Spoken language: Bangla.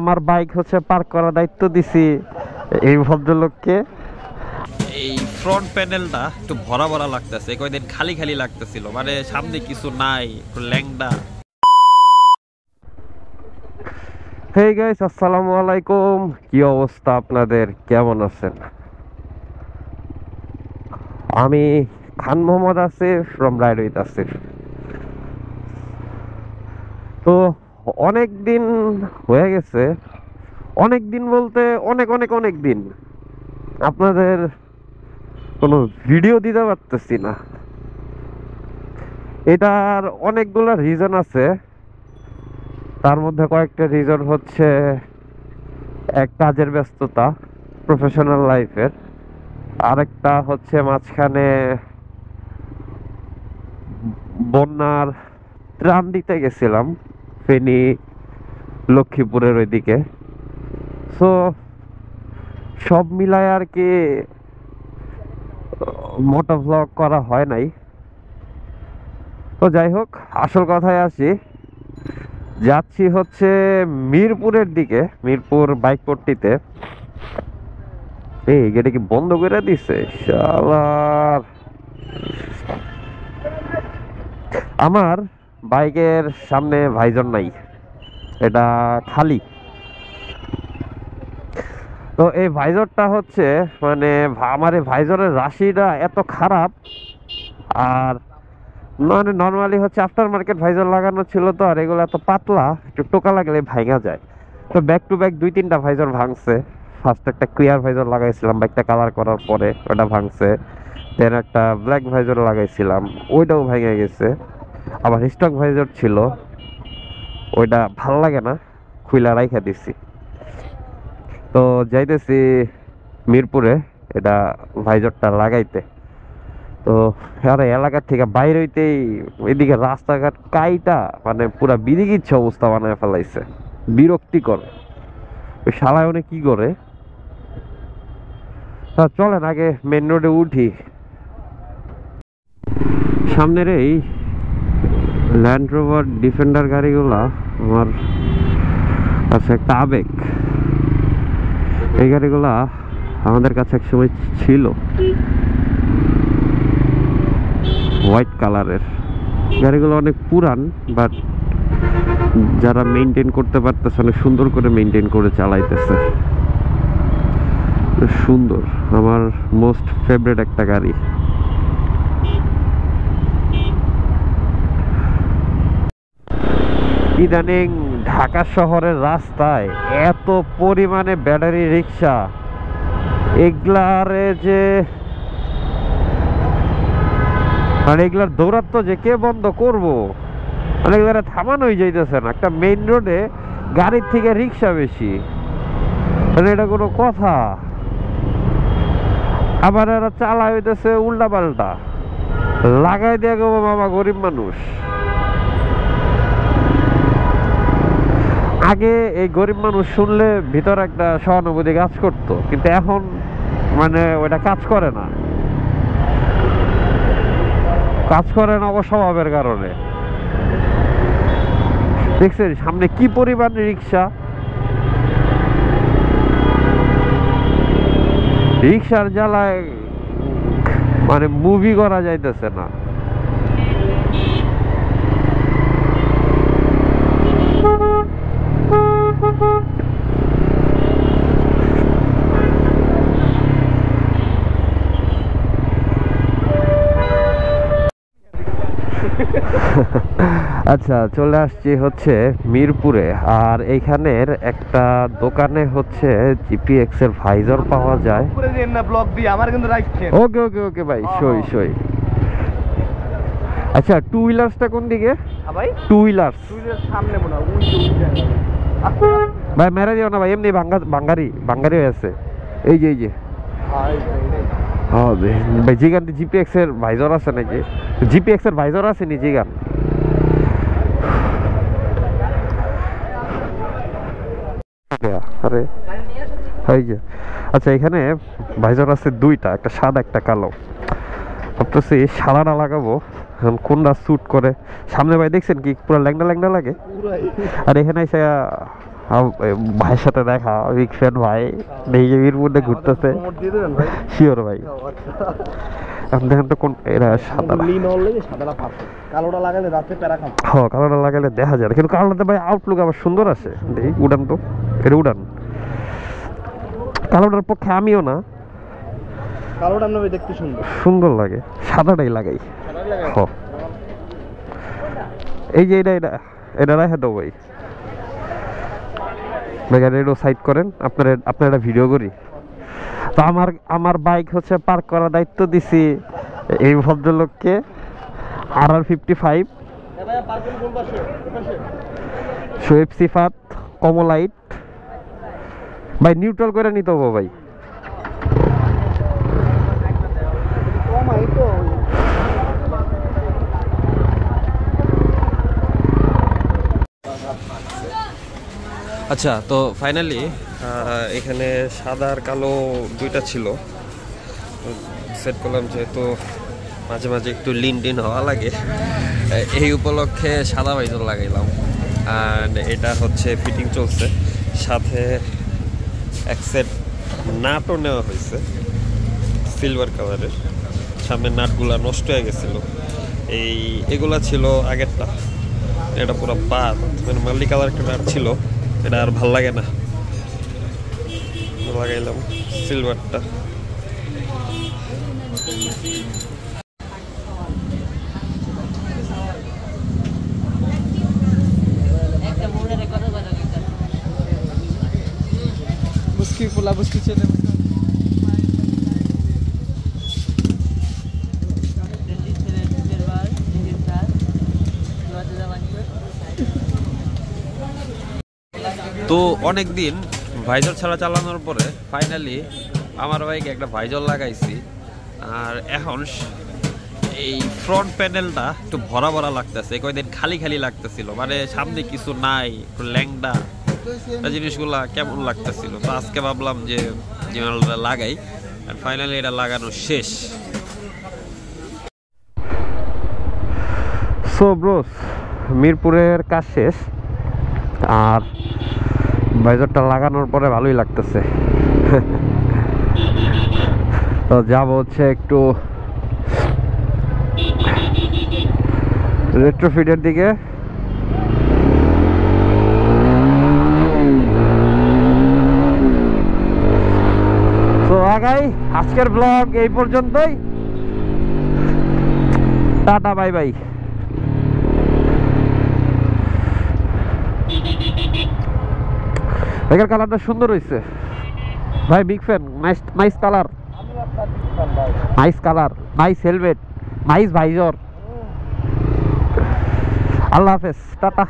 আমার বাইক হচ্ছে পার্ক করার দায়িত্ব দিছি এই ভদ্রলোককে। এই ফ্রন্ট প্যানেলটা একটু ভরা ভরা লাগতেছে, কয়েকদিন খালি খালি লাগতেছিল, মানে সামনে কিছু নাই, একটু ল্যাংডা। হেই গাইস, আসসালামু আলাইকুম। কি অবস্থা আপনাদের, কেমন আছেন? আমি Khan Mohammad Asif from ride with Asif. তো অনেক দিন হয়ে গেছে, অনেক দিন বলতে অনেক অনেক অনেক দিন আপনাদের কোনো ভিডিও দিতে পারতেছি না। এটার অনেকগুলো রিজন আছে, তার মধ্যে কয়েকটা রিজন হচ্ছে এক কাজের ব্যস্ততা, প্রফেশনাল লাইফের। আরেকটা হচ্ছে মাঝখানে বন্যার ত্রাণ দিতে গেছিলাম ফেনী লক্ষ্মীপুরের ওইদিকে। সো সব মিলায় আর কি মোটো ভ্লগ করা হয় নাই। তো যাই হোক, আসল কথায় আসি। যাচ্ছি হচ্ছে মিরপুরের দিকে, মিরপুর বাইক পট্টিতে। এই গেটে কি বন্ধ করে দিছে শালার। আমার বাইকের সামনে ভাইজন নাই, এটা খালি। তো এই ভাইজরটা হচ্ছে মানে আমার এই ভাইজরের রাশিটা এত খারাপ। আর মানে নর্মালি হচ্ছে আফটার মার্কেট ভাইজর লাগানো ছিল, তো আর এগুলো এত পাতলা, একটু টোকা লাগলে ভাঙা যায়। তো ব্যাক টু ব্যাক 2-3টা ভাইজর ভাঙছে। ফার্স্ট একটা ক্লিয়ার ভাইজর লাগাইছিলাম বাইকটা কালার করার পরে, ওটা ভাঙছে। দেন একটা ব্ল্যাক ভাইজর লাগাইছিলাম, ওইটাও ভেঙে গেছে। আবার স্টক ভাইজর ছিল, ওইটা ভাল লাগে না, খুইলা রাইখা দিছি। তো যাইতেছি মিরপুরে এটা ভাইজরটা লাগাইতে। তো আরে এলাকার থেকে বাইরে হইতেই এদিকে রাস্তাঘাট কাইটা মানে পুরা বিদিকিচ্ছ অবস্থা বানায় ফেলাইছে, বিরক্তিকর। ওই শালায় উনি কি করে। চলেন আগে মেন রোডে উঠি। সামনের এই ল্যান্ড রোভার ডিফেন্ডার গাড়িগুলা আমার কাছে একটা আবেগ। এই গাড়িগুলা আমাদের কাছে একসময় ছিল, হোয়াইট কালারের গাড়িগুলো, অনেক পুরান, বাট যারা মেনটেন করতে পারতেছে অনেক সুন্দর করে মেনটেন করে চালাইতেছে। সুন্দর, আমার মোস্ট ফেভারিট একটা গাড়ি। ইদানিং ঢাকা শহরের রাস্তায় এত পরিমাণে ব্যাটারি রিক্সা, এগুলারে যে মানে এগুলার দৌরাত্ম যে কে বন্ধ করবো, মানে এগুলারে থামানোই যাইতেছে না। একটা মেইন রোডে গাড়ির থেকে রিক্সা বেশি, মানে এটা কোনো কথা? আবার এরা চালা হইতেছে উল্টা পাল্টা, লাগাই দিয়ে গো বাবা, গরিব মানুষ। আগে এই গরিব মানুষ শুনলে ভিতর একটা সহানুভূতি কাজ করতো, কিন্তু এখন মানে ওইটা কাজ করে না, কাজ করে না অস্বভাবের কারণে। দেখছেন সামনে কি পরিমাণ রিক্সা, রিক্সার জ্বালায় মানে মুভি করা যাইতেছে না। আচ্ছা, চলে আসছি হচ্ছে মিরপুরে। আর এইখানের একটা দোকানে হচ্ছে জিপিএক্স এর ভাইজর পাওয়া যায়। ওকে ওকে ওকে ভাই, সই সই। আচ্ছা, টু হুইলার্সটা কোন দিকে ভাই? টু হুইলার্স সামনে মনে হয় ভাই, মেরে দিও না ভাই, এমনি বাঙ্গারি বাঙ্গারি হয়ে আছে। এই যে এই যে ভাই, জিগান জিপিএক্স এর ভাইজর আছে নাকি? জিপিএক্স এর ভাইজর আছে নি জিগান? আরে এই যে, আচ্ছা এখানে ভাইজর আছে দুইটা, একটা সাদা একটা কালো। ভাবতেছি সাদাটা লাগাবো, এখন কোনটা স্যুট করে। সামনে ভাই দেখছেন কি পুরো ল্যাংডা ল্যাংডা লাগে, আর এখানে এসে ভাইয়ের সাথে দেখা, বিগ ফ্যান ভাই, দেখে মিরপুরে ঘুরতেছে। শিওর ভাই। এখন দেখেন তো কোন এরা সাদা, কালোটা লাগালে রাতে প্যারা খাবো। হ্যাঁ কালোটা লাগালে দেখা যায়, কিন্তু কালোটাতে ভাই আউটলুক আবার সুন্দর আছে। দেখি উড়ান তো, এটা উড়ান। কালোটার পক্ষে আমিও না, কালোটা নবে দেখতে সুন্দর সুন্দর লাগে, সাদাটাই লাগাই। হ্যাঁ এই যে এটা এটা এটা রাখে দাও ভাই। গাড়িটা সাইড করেন, আপনার একটা ভিডিও করি। তো আমার বাইক হচ্ছে পার্ক করার দায়িত্ব দিছি এই ভদ্রলোককে। RR55 শোয়েব সিফাত কমলাইট ভাই, নিউট্রাল করে নিতে হবে ভাই। আচ্ছা, তো ফাইনালি এখানে সাদা আর কালো দুইটা ছিল, সেট করলাম। যেহেতু মাঝে মাঝে একটু লিন টিন হওয়া লাগে, এই উপলক্ষে সাদা ভাইজর লাগাইলাম। আর এটা হচ্ছে ফিটিং চলছে, সাথে এক সেট নাটও নেওয়া হয়েছে সিলভার কালারের। সামনের নাটগুলা নষ্ট হয়ে গেছিলো, এগুলা ছিল আগেরটা, এটা পুরো বাদ। মানে মাল্টি কালার একটা নাট ছিল, এটা আর ভাল লাগে না, লাগাইলাম সিলভারটা। বুসকি পোলা বুসকি ছেলে তো অনেক দিন ভাইজর ছাড়া চালানোর পরে ফাইনালি আমার বাইকে একটা ভাইজর লাগাইছি। আর এখন এই ফ্রন্ট প্যানেলটা একটু ভরা ভরা লাগতেছে, কয়েকদিন খালি খালি লাগতেছিল, মানে সামনে কিছু নাই, একটু ল্যাংডা জিনিসগুলা কেমন লাগতেছিল। তো আজকে ভাবলাম যে জিমালটা লাগাই, আর ফাইনালি এটা লাগানো শেষ। সো ব্রোস, মিরপুরের কাজ শেষ, আর ভাইজরটা লাগানোর পরে ভালোই লাগতেছে। তো যাব হচ্ছে একটু রেট্রোফিটের দিকে। তো আগাই, আজকের ব্লগ এই পর্যন্তই। টাটা, বাই বাই। এটার কালারটা সুন্দর হয়েছে ভাই, big fan. Nice colour, nice colour, nice helmet, nice visor. আল্লাহ হাফেজ, টাটা।